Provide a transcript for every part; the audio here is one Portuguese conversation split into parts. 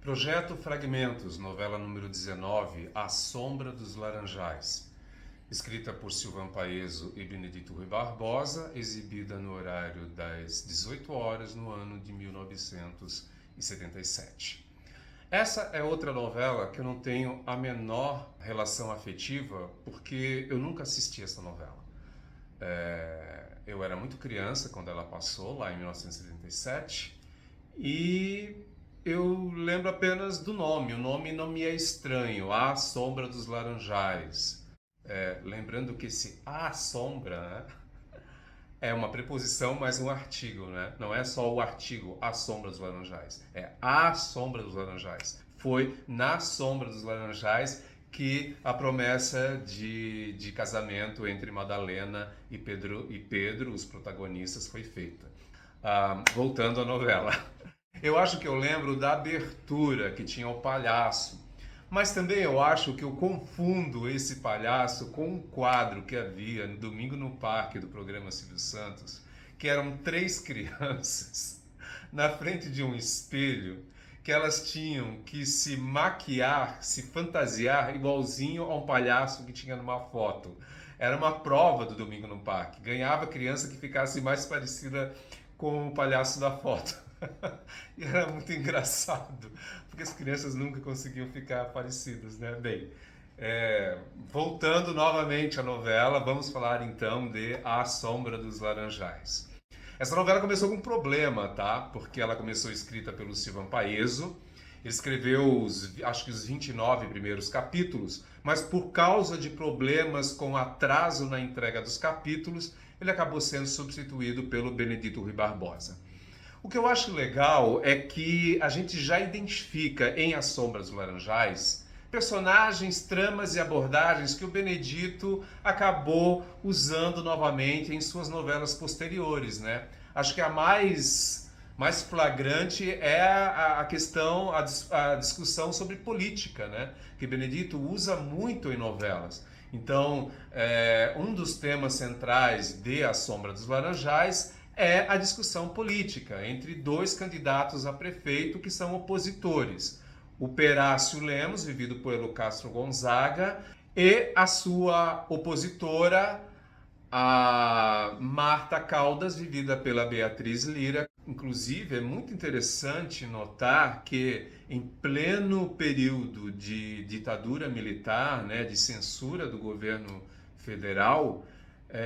Projeto Fragmentos, novela número 19, A Sombra dos Laranjais. Escrita por Silvan Paeso e Benedito Rui Barbosa, exibida no horário das 18 horas no ano de 1977. Essa é outra novela que eu não tenho a menor relação afetiva, porque eu nunca assisti essa novela. Eu era muito criança quando ela passou, lá em 1977, e eu lembro apenas do nome. O nome não me é estranho, A Sombra dos Laranjais. Lembrando que esse A Sombra, né, é uma preposição mais um artigo, né? Não é só o artigo A Sombra dos Laranjais, é A Sombra dos Laranjais. Foi na Sombra dos Laranjais que a promessa de casamento entre Madalena e Pedro, os protagonistas, foi feita. Voltando à novela. Eu acho que eu lembro da abertura, que tinha o palhaço. Mas também eu acho que eu confundo esse palhaço com um quadro que havia no Domingo no Parque do programa Silvio Santos, que eram 3 crianças na frente de um espelho, que elas tinham que se maquiar, se fantasiar igualzinho a um palhaço que tinha numa foto. Era uma prova do Domingo no Parque. Ganhava a criança que ficasse mais parecida com o palhaço da foto. E era muito engraçado, porque as crianças nunca conseguiam ficar parecidas, né? Bem, voltando novamente à novela, vamos falar então de A Sombra dos Laranjais. Essa novela começou com um problema, tá? Porque ela começou escrita pelo Silvan Paeso. Ele escreveu acho que os 29 primeiros capítulos, mas por causa de problemas com atraso na entrega dos capítulos, ele acabou sendo substituído pelo Benedito Rui Barbosa. O que eu acho legal é que a gente já identifica em A Sombra dos Laranjais personagens, tramas e abordagens que o Benedito acabou usando novamente em suas novelas posteriores, né? Acho que a mais flagrante é a questão, a discussão sobre política, né? Que Benedito usa muito em novelas. Então, um dos temas centrais de A Sombra dos Laranjais é a discussão política entre 2 candidatos a prefeito que são opositores. O Perácio Lemos, vivido pelo Castro Gonzaga, e a sua opositora, a Marta Caldas, vivida pela Beatriz Lira. Inclusive, é muito interessante notar que, em pleno período de ditadura militar, né, de censura do governo federal,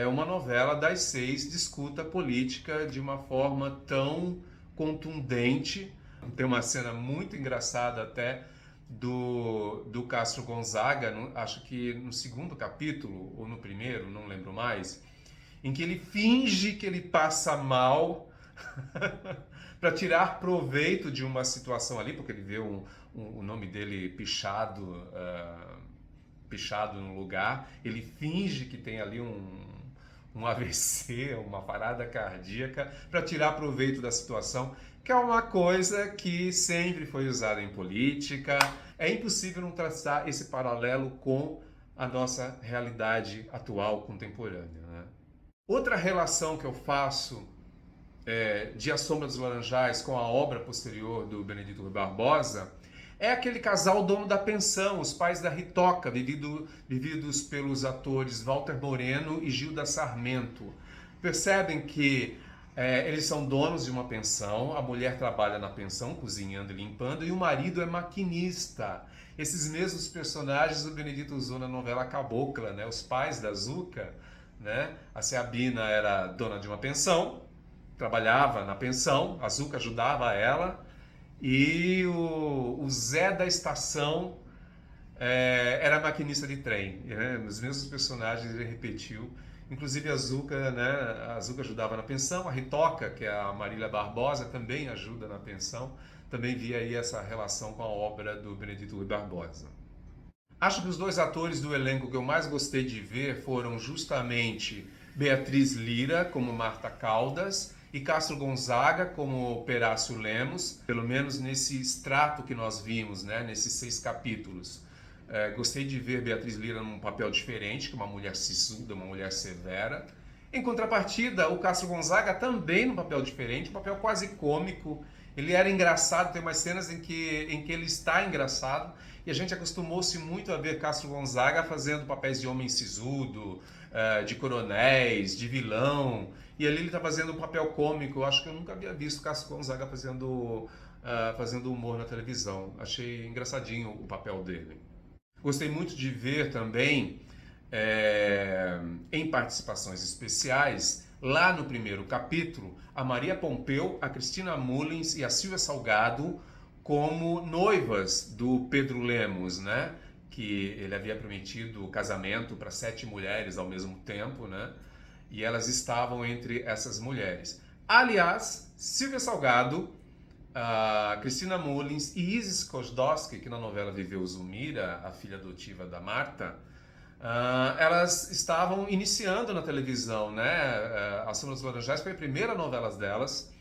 uma novela das 6 discuta a política de uma forma tão contundente. Tem uma cena muito engraçada até do Castro Gonzaga, acho que no 2º capítulo, ou no primeiro, não lembro mais, em que ele finge que ele passa mal para tirar proveito de uma situação ali, porque ele vê o nome dele pichado no lugar, ele finge que tem ali um AVC, uma parada cardíaca, para tirar proveito da situação, que é uma coisa que sempre foi usada em política. É impossível não traçar esse paralelo com a nossa realidade atual, contemporânea, né? Outra relação que eu faço de A Sombra dos Laranjais com a obra posterior do Benedito Rui Barbosa é aquele casal dono da pensão, os pais da Ritoca, vividos pelos atores Walter Moreno e Gilda Sarmento. Percebem que eles são donos de uma pensão, a mulher trabalha na pensão, cozinhando e limpando, e o marido é maquinista. Esses mesmos personagens o Benedito usou na novela Cabocla, né? Os pais da Zuca, né? A Seabina era dona de uma pensão, trabalhava na pensão, a Zuca ajudava ela, e o Zé da estação era maquinista de trem, né? Os mesmos personagens ele repetiu. Inclusive a Zuca, né? A Zuca ajudava na pensão, a Ritoca, que é a Marília Barbosa, também ajuda na pensão. Também via aí essa relação com a obra do Benedito Rui Barbosa. Acho que os 2 atores do elenco que eu mais gostei de ver foram justamente Beatriz Lira, como Marta Caldas, e Castro Gonzaga, como Perácio Lemos, pelo menos nesse extrato que nós vimos, né, nesses 6 capítulos. Gostei de ver Beatriz Lira num papel diferente, que uma mulher sisuda, uma mulher severa. Em contrapartida, o Castro Gonzaga também num papel diferente, um papel quase cômico, Ele era engraçado, tem umas cenas em que ele está engraçado, e a gente acostumou-se muito a ver Castro Gonzaga fazendo papéis de homem sisudo, de coronéis, de vilão, e ali ele está fazendo um papel cômico. Eu acho que eu nunca havia visto Castro Gonzaga fazendo humor na televisão. Achei engraçadinho o papel dele. Gostei muito de ver também, em participações especiais, lá no primeiro capítulo, a Maria Pompeu, a Cristina Mullins e a Silvia Salgado como noivas do Pedro Lemos, né? Que ele havia prometido o casamento para 7 mulheres ao mesmo tempo, né? E elas estavam entre essas mulheres. Aliás, Silvia Salgado, a Cristina Mullins e Isis Kozlowski, que na novela viveu Zulmira, a filha adotiva da Marta, elas estavam iniciando na televisão, né? A Sombra dos Laranjais foi a primeira novela delas.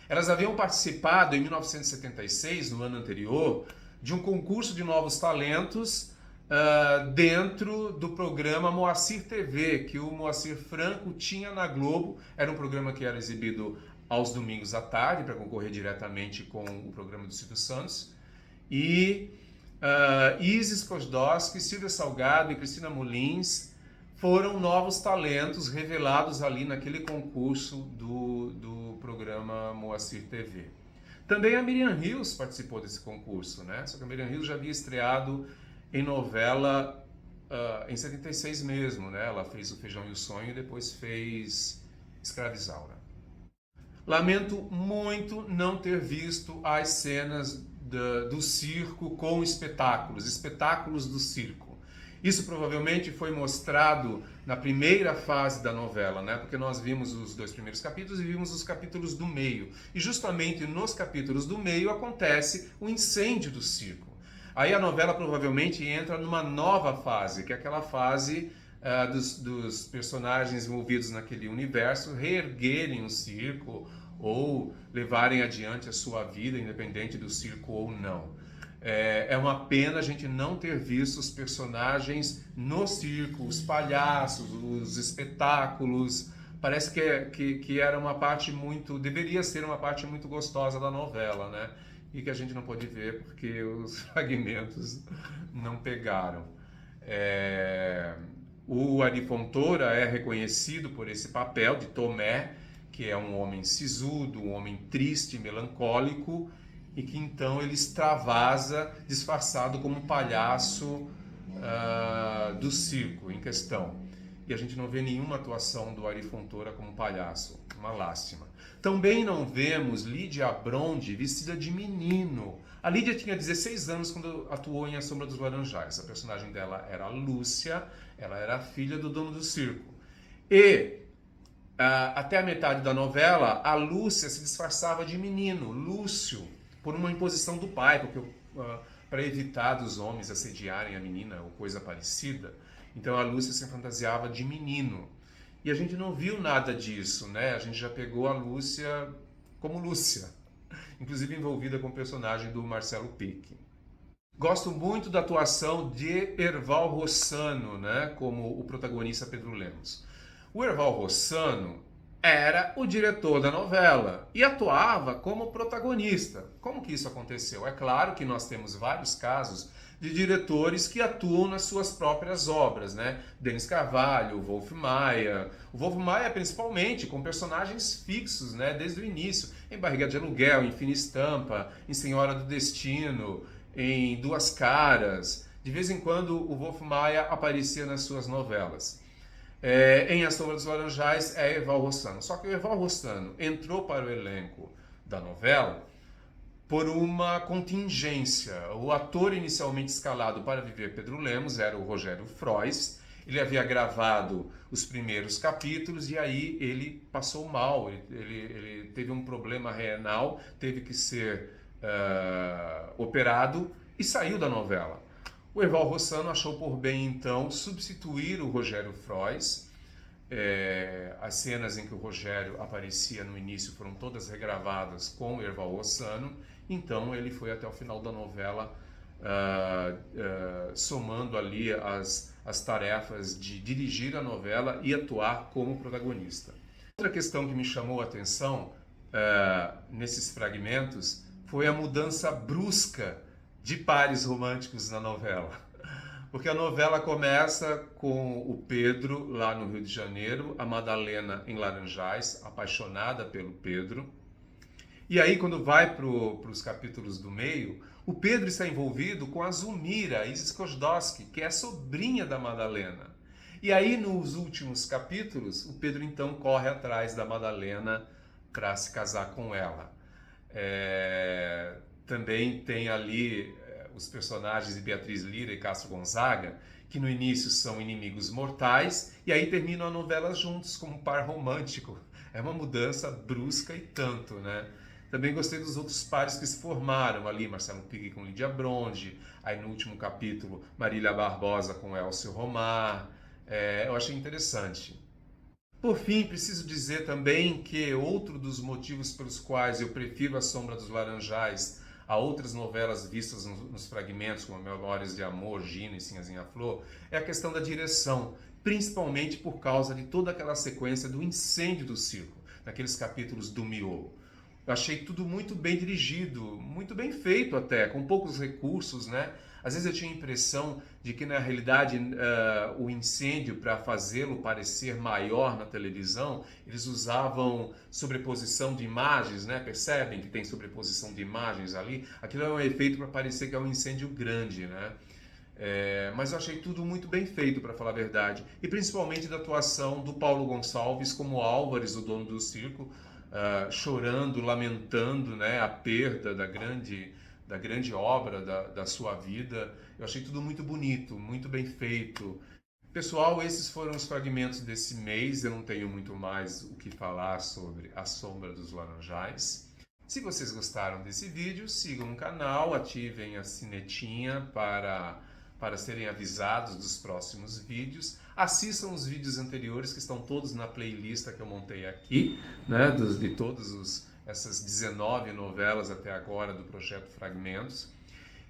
Elas haviam participado em 1976, no ano anterior, de um concurso de novos talentos dentro do programa Moacir TV, que o Moacir Franco tinha na Globo. Era um programa que era exibido aos domingos à tarde, para concorrer diretamente com o programa do Silvio Santos. E Isis Kozlowski, Silvia Salgado e Cristina Mullins foram novos talentos revelados ali naquele concurso do programa Moacir TV. Também a Miriam Hills participou desse concurso, né? Só que a Miriam Hills já havia estreado em novela em 76 mesmo, né? Ela fez O Feijão e o Sonho e depois fez Escravizaura. Lamento muito não ter visto as cenas do circo com espetáculos do circo. Isso provavelmente foi mostrado na primeira fase da novela, né? Porque nós vimos os 2 primeiros capítulos e vimos os capítulos do meio. E justamente nos capítulos do meio acontece o incêndio do circo. Aí a novela provavelmente entra numa nova fase, que é aquela fase dos personagens envolvidos naquele universo reerguerem o circo ou levarem adiante a sua vida, independente do circo ou não. É uma pena a gente não ter visto os personagens no circo, os palhaços, os espetáculos. Parece que era uma parte deveria ser uma parte muito gostosa da novela, né? E que a gente não pôde ver porque os fragmentos não pegaram. O Ari Fontoura é reconhecido por esse papel de Tomé, que é um homem sisudo, um homem triste, melancólico, e que então ele extravasa disfarçado como um palhaço do circo em questão. E a gente não vê nenhuma atuação do Ari Fontoura como palhaço, uma lástima. Também não vemos Lídia Bronde vestida de menino. A Lídia tinha 16 anos quando atuou em A Sombra dos Laranjais. A personagem dela era a Lúcia, ela era a filha do dono do circo. E até a metade da novela, a Lúcia se disfarçava de menino, Lúcio, por uma imposição do pai, porque para evitar dos homens assediarem a menina ou coisa parecida. Então a Lúcia se fantasiava de menino. E a gente não viu nada disso, né? A gente já pegou a Lúcia como Lúcia, inclusive envolvida com o personagem do Marcelo Pique. Gosto muito da atuação de Erval Rossano, né? Como o protagonista Pedro Lemos. O Erval Rossano era o diretor da novela e atuava como protagonista. Como que isso aconteceu? É claro que nós temos vários casos de diretores que atuam nas suas próprias obras, né? Denis Carvalho, Wolf Maia. O Wolf Maia, principalmente, com personagens fixos, né? Desde o início. Em Barriga de Aluguel, em Fina Estampa, em Senhora do Destino, em Duas Caras. De vez em quando, o Wolf Maia aparecia nas suas novelas. Em A Sombra dos Laranjais é Erval Rossano. Só que o Erval Rossano entrou para o elenco da novela por uma contingência. O ator inicialmente escalado para viver Pedro Lemos era o Rogério Frois. Ele havia gravado os primeiros capítulos e aí ele passou mal. Ele teve um problema renal, teve que ser operado e saiu da novela. O Erval Rossano achou por bem, então, substituir o Rogério Frois. As cenas em que o Rogério aparecia no início foram todas regravadas com o Erval Rossano. Então, ele foi até o final da novela, somando ali as tarefas de dirigir a novela e atuar como protagonista. Outra questão que me chamou a atenção nesses fragmentos foi a mudança brusca de pares românticos na novela. Porque a novela começa com o Pedro lá no Rio de Janeiro, a Madalena em Laranjais, apaixonada pelo Pedro. E aí, quando vai para os capítulos do meio, o Pedro está envolvido com a Zulmira Isis Kozlowski, que é a sobrinha da Madalena. E aí, nos últimos capítulos, o Pedro então corre atrás da Madalena para se casar com ela. Também tem ali os personagens de Beatriz Lira e Castro Gonzaga, que no início são inimigos mortais, e aí terminam a novela juntos como um par romântico. É uma mudança brusca e tanto, né? Também gostei dos outros pares que se formaram ali, Marcelo Piggy com Lídia Bronde, aí no último capítulo, Marília Barbosa com Elcio Romar. Eu achei interessante. Por fim, preciso dizer também que outro dos motivos pelos quais eu prefiro A Sombra dos Laranjais a outras novelas vistas nos fragmentos, como Memórias de Amor, Gina e Sinhazinha Flor, é a questão da direção, principalmente por causa de toda aquela sequência do incêndio do circo, naqueles capítulos do miolo. Eu achei tudo muito bem dirigido, muito bem feito até, com poucos recursos, né? Às vezes eu tinha a impressão de que, na realidade, o incêndio, para fazê-lo parecer maior na televisão, eles usavam sobreposição de imagens, né? Percebem que tem sobreposição de imagens ali? Aquilo é um efeito para parecer que é um incêndio grande, né? Mas eu achei tudo muito bem feito, para falar a verdade. E principalmente da atuação do Paulo Gonçalves como Álvares, o dono do circo, chorando, lamentando, né, a perda da grande obra da sua vida. Eu achei tudo muito bonito, muito bem feito. Pessoal, esses foram os fragmentos desse mês. Eu não tenho muito mais o que falar sobre A Sombra dos Laranjais. Se vocês gostaram desse vídeo, sigam o canal, ativem a sinetinha para serem avisados dos próximos vídeos. Assistam os vídeos anteriores, que estão todos na playlist que eu montei aqui, né, de todas essas 19 novelas até agora do Projeto Fragmentos.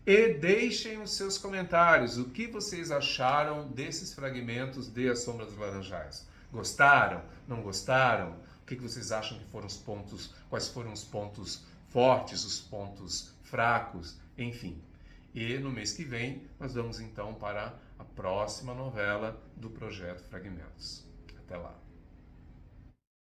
E deixem os seus comentários. O que vocês acharam desses fragmentos de A Sombra dos Laranjais? Gostaram? Não gostaram? O que vocês acham que foram os pontos? Quais foram os pontos fortes, os pontos fracos? Enfim. E no mês que vem nós vamos então para a próxima novela do Projeto Fragmentos. Até lá.